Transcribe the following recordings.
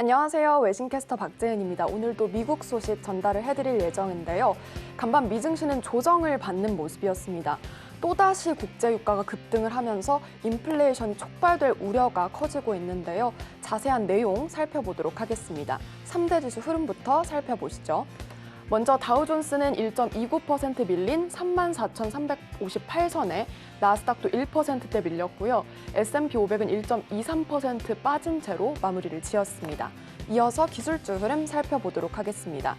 안녕하세요. 외신캐스터 박재은입니다. 오늘도 미국 소식 전달을 해드릴 예정인데요. 간밤 미증시는 조정을 받는 모습이었습니다. 또다시 국제유가가 급등을 하면서 인플레이션이 촉발될 우려가 커지고 있는데요. 자세한 내용 살펴보도록 하겠습니다. 3대 지수 흐름부터 살펴보시죠. 먼저 다우존스는 1.29% 밀린 34,358선에 나스닥도 1%대 밀렸고요. S&P 500은 1.23% 빠진 채로 마무리를 지었습니다. 이어서 기술주 흐름 살펴보도록 하겠습니다.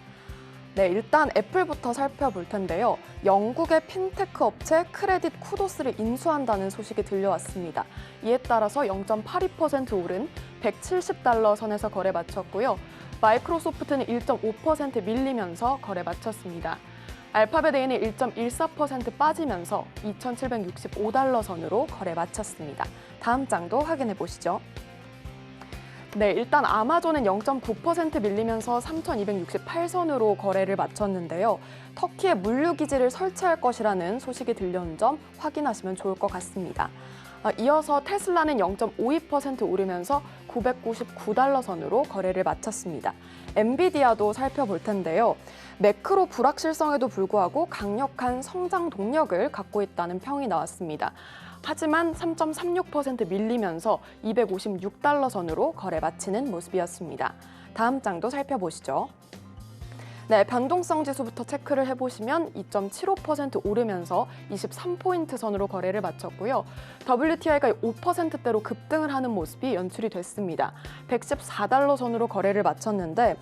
네, 일단 애플부터 살펴볼 텐데요. 영국의 핀테크 업체 크레딧 쿠도스를 인수한다는 소식이 들려왔습니다. 이에 따라서 0.82% 오른 170달러 선에서 거래 마쳤고요. 마이크로소프트는 1.5% 밀리면서 거래 마쳤습니다. 알파벳 A는 1.14% 빠지면서 2,765달러 선으로 거래 마쳤습니다. 다음 장도 확인해 보시죠. 네, 일단 아마존은 0.9% 밀리면서 3,268선으로 거래를 마쳤는데요. 터키에 물류기지를 설치할 것이라는 소식이 들려온 점 확인하시면 좋을 것 같습니다. 이어서 테슬라는 0.52% 오르면서 999달러 선으로 거래를 마쳤습니다. 엔비디아도 살펴볼 텐데요. 매크로 불확실성에도 불구하고 강력한 성장 동력을 갖고 있다는 평이 나왔습니다. 하지만 3.36% 밀리면서 256달러 선으로 거래 마치는 모습이었습니다. 다음 장도 살펴보시죠. 네, 변동성 지수부터 체크를 해보시면 2.75% 오르면서 23포인트 선으로 거래를 마쳤고요. WTI가 5%대로 급등을 하는 모습이 연출이 됐습니다. 114달러 선으로 거래를 마쳤는데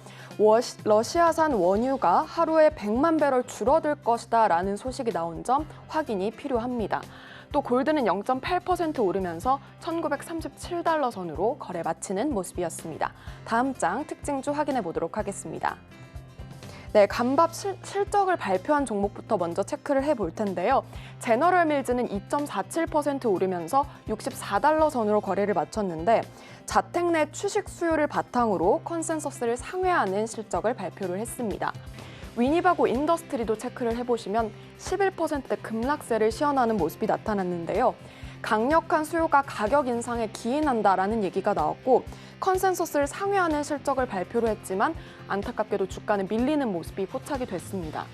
러시아산 원유가 하루에 100만 배럴 줄어들 것이다 라는 소식이 나온 점 확인이 필요합니다. 또 골드는 0.8% 오르면서 1,937달러 선으로 거래 마치는 모습이었습니다. 다음 장 특징주 확인해 보도록 하겠습니다. 네, 간밤 실적을 발표한 종목부터 먼저 체크를 해볼 텐데요. 제너럴 밀즈는 2.47% 오르면서 64달러 선으로 거래를 마쳤는데 자택 내 취식 수요를 바탕으로 컨센서스를 상회하는 실적을 발표를 했습니다. 위니바고 인더스트리도 체크를 해보시면 11%대 급락세를 시현하는 모습이 나타났는데요. 강력한 수요가 가격 인상에 기인한다라는 얘기가 나왔고 컨센서스를 상회하는 실적을 발표를 했지만 안타깝게도 주가는 밀리는 모습이 포착이 됐습니다.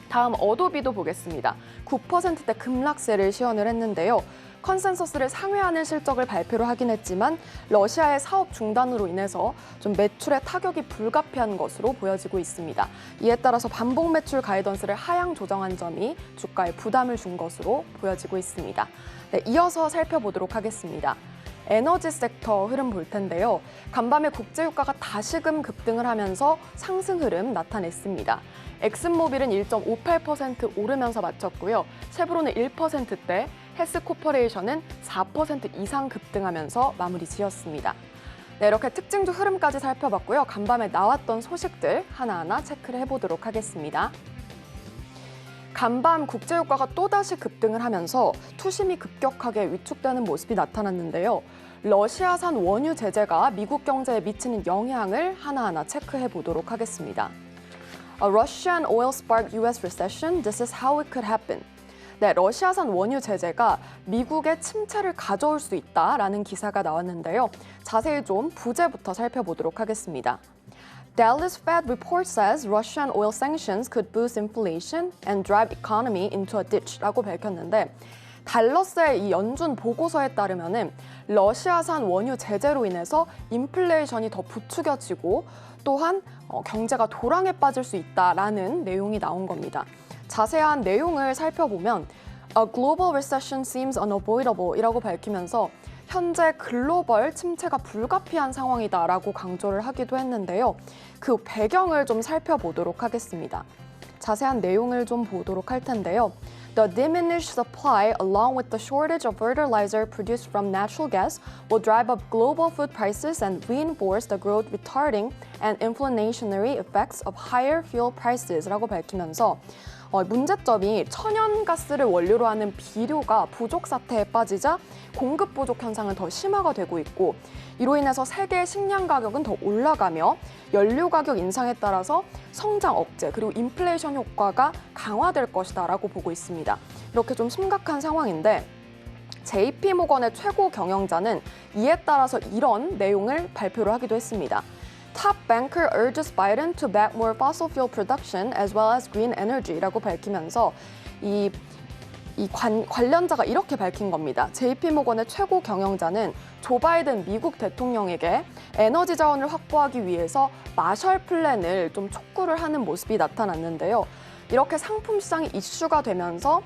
다음 어도비도 보겠습니다. 9%대 급락세를 시현을 했는데요. 컨센서스를 상회하는 실적을 발표를 하긴 했지만 러시아의 사업 중단으로 인해서 좀 매출에 타격이 불가피한 것으로 보여지고 있습니다. 이에 따라서 반복 매출 가이던스를 하향 조정한 점이 주가에 부담을 준 것으로 보여지고 있습니다. 네, 이어서 살펴보도록 하겠습니다. 에너지 섹터 흐름 볼 텐데요. 간밤에 국제유가가 다시금 급등을 하면서 상승 흐름 나타냈습니다. 엑슨모빌은 1.58% 오르면서 마쳤고요. 쉐브론은 1%대, 헬스코퍼레이션은 4% 이상 급등하면서 마무리 지었습니다. 네, 이렇게 특징주 흐름까지 살펴봤고요. 간밤에 나왔던 소식들 하나하나 체크를 해보도록 하겠습니다. 간밤 국제유가가 또다시 급등을 하면서 투심이 급격하게 위축되는 모습이 나타났는데요. 러시아산 원유 제재가 미국 경제에 미치는 영향을 하나하나 체크해 보도록 하겠습니다. A Russian oil sparked U.S. recession. This is how it could happen. 네, 러시아산 원유 제재가 미국의 침체를 가져올 수 있다라는 기사가 나왔는데요. 자세히 좀 부제부터 살펴보도록 하겠습니다. Dallas Fed report says Russian oil sanctions could boost inflation and drive economy into a ditch라고 밝혔는데 달러스의 이 연준 보고서에 따르면은 러시아산 원유 제재로 인해서 인플레이션이 더 부추겨지고 또한 경제가 도랑에 빠질 수 있다라는 내용이 나온 겁니다. 자세한 내용을 살펴보면 A global recession seems unavoidable 이라고 밝히면서 현재 글로벌 침체가 불가피한 상황이다라고 강조를 하기도 했는데요. 그 배경을 좀 살펴보도록 하겠습니다. 자세한 내용을 좀 보도록 할 텐데요. The diminished supply along with the shortage of fertilizer produced from natural gas will drive up global food prices and reinforce the growth retarding and inflationary effects of higher fuel prices라고 밝히면서 문제점이 천연가스를 원료로 하는 비료가 부족 사태에 빠지자 공급 부족 현상은 더 심화가 되고 있고 이로 인해서 세계 식량 가격은 더 올라가며 연료 가격 인상에 따라서 성장 억제 그리고 인플레이션 효과가 강화될 것이다라고 보고 있습니다. 이렇게 좀 심각한 상황인데 JP모건의 최고 경영자는 이에 따라서 이런 내용을 발표를 하기도 했습니다. Top banker urges Biden to back more fossil fuel production as well as green energy라고 밝히면서 관련자가 이렇게 밝힌 겁니다. JP모건의 최고 경영자는 조 바이든 미국 대통령에게 에너지 자원을 확보하기 위해서 마셜 플랜을 좀 촉구를 하는 모습이 나타났는데요. 이렇게 상품 시장이 이슈가 되면서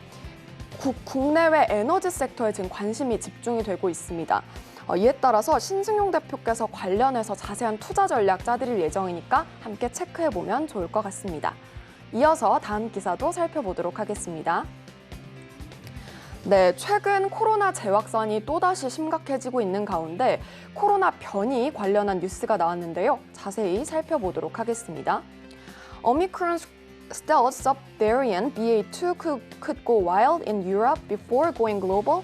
국내외 에너지 섹터에 지금 관심이 집중이 되고 있습니다. 이에 따라서 신승용 대표께서 관련해서 자세한 투자 전략 짜드릴 예정이니까 함께 체크해보면 좋을 것 같습니다. 이어서 다음 기사도 살펴보도록 하겠습니다. 네, 최근 코로나 재확산이 또다시 심각해지고 있는 가운데 코로나 변이 관련한 뉴스가 나왔는데요. 자세히 살펴보도록 하겠습니다. Omicron stealth subvariant BA2 could go wild in Europe before going global.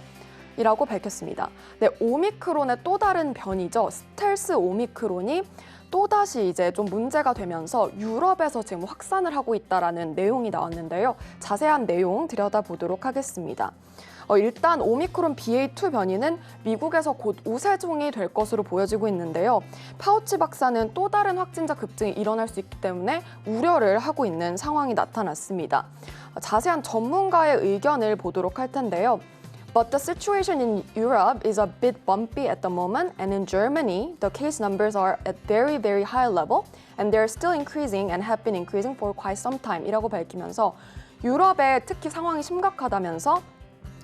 이라고 밝혔습니다. 네, 오미크론의 또 다른 변이죠. 스텔스 오미크론이 또다시 이제 좀 문제가 되면서 유럽에서 지금 확산을 하고 있다라는 내용이 나왔는데요. 자세한 내용 들여다보도록 하겠습니다. 일단 오미크론 BA2 변이는 미국에서 곧 우세종이 될 것으로 보여지고 있는데요. 파우치 박사는 또 다른 확진자 급증이 일어날 수 있기 때문에 우려를 하고 있는 상황이 나타났습니다. 자세한 전문가의 의견을 보도록 할 텐데요. But the situation in Europe is a bit bumpy at the moment, and in Germany, the case numbers are at very, very high level, and they're still increasing and have been increasing for quite some time. 이라고 밝히면서 유럽에 특히 상황이 심각하다면서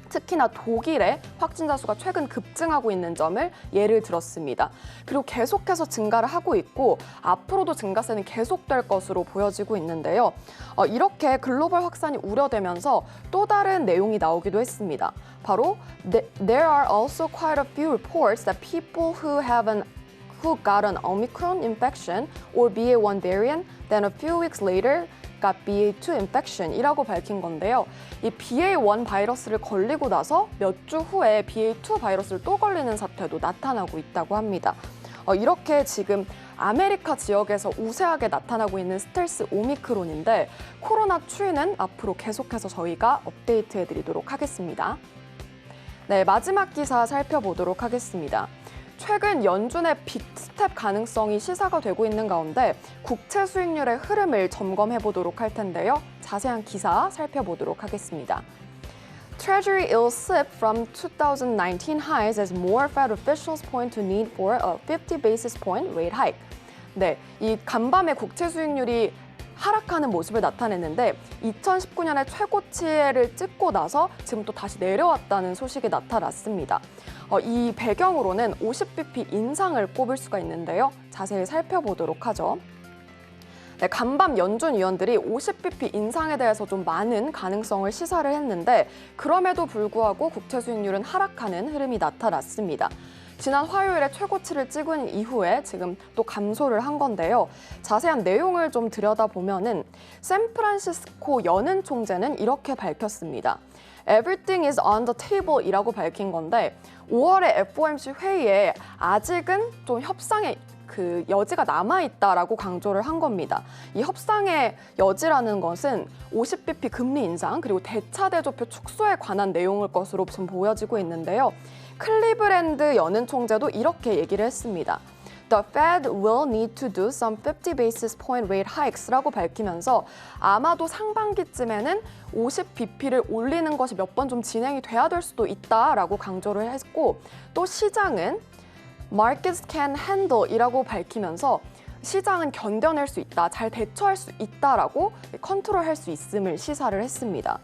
특히나 독일의 확진자 수가 최근 급증하고 있는 점을 예를 들었습니다. 그리고 계속해서 증가를 하고 있고 앞으로도 증가세는 계속될 것으로 보여지고 있는데요. 이렇게 글로벌 확산이 우려되면서 또 다른 내용이 나오기도 했습니다. 바로 There are also quite a few reports that people who got an Omicron infection or BA1 variant, then a few weeks later got BA2 infection이라고 밝힌 건데요. 이 BA1 바이러스를 걸리고 나서 몇 주 후에 BA2 바이러스를 또 걸리는 사태도 나타나고 있다고 합니다. 이렇게 지금 아메리카 지역에서 우세하게 나타나고 있는 스텔스 오미크론인데 코로나 추이는 앞으로 계속해서 저희가 업데이트해드리도록 하겠습니다. 네, 마지막 기사 살펴보도록 하겠습니다. 최근 연준의 빅스텝 가능성이 시사가 되고 있는 가운데 국채 수익률의 흐름을 점검해 보도록 할 텐데요. 자세한 기사 살펴보도록 하겠습니다. Treasury yields slip from 2019 highs as more Fed officials point to need for a 50 basis point rate hike. 네, 이 간밤에 국채 수익률이 하락하는 모습을 나타냈는데 2019년에 최고치를 찍고 나서 지금 또 다시 내려왔다는 소식이 나타났습니다. 이 배경으로는 50bp 인상을 꼽을 수가 있는데요. 자세히 살펴보도록 하죠. 네, 간밤 연준 위원들이 50bp 인상에 대해서 좀 많은 가능성을 시사를 했는데 그럼에도 불구하고 국채 수익률은 하락하는 흐름이 나타났습니다. 지난 화요일에 최고치를 찍은 이후에 지금 또 감소를 한 건데요. 자세한 내용을 좀 들여다보면은 샌프란시스코 연은 총재는 이렇게 밝혔습니다. Everything is on the table 이라고 밝힌 건데 5월에 FOMC 회의에 아직은 좀 협상의 여지가 남아있다라고 강조를 한 겁니다. 이 협상의 여지라는 것은 50bp 금리 인상 그리고 대차 대조표 축소에 관한 내용일 것으로 지금 보여지고 있는데요. 클리브랜드 연은 총재도 이렇게 얘기를 했습니다. The Fed will need to do some 50 basis point rate hikes라고 밝히면서 아마도 상반기쯤에는 50bp를 올리는 것이 몇 번 좀 진행이 돼야 될 수도 있다라고 강조를 했고 또 시장은 Markets can handle 이라고 밝히면서 시장은 견뎌낼 수 있다, 잘 대처할 수 있다라고 컨트롤할 수 있음을 시사를 했습니다.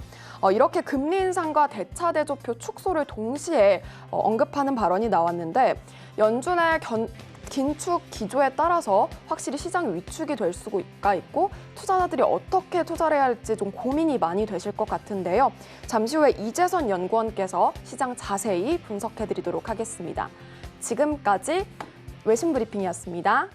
이렇게 금리 인상과 대차 대조표 축소를 동시에 언급하는 발언이 나왔는데 연준의 긴축 기조에 따라서 확실히 시장 위축이 될 수가 있고 투자자들이 어떻게 투자를 해야 할지 좀 고민이 많이 되실 것 같은데요. 잠시 후에 이재선 연구원께서 시장 자세히 분석해드리도록 하겠습니다. 지금까지 외신 브리핑이었습니다.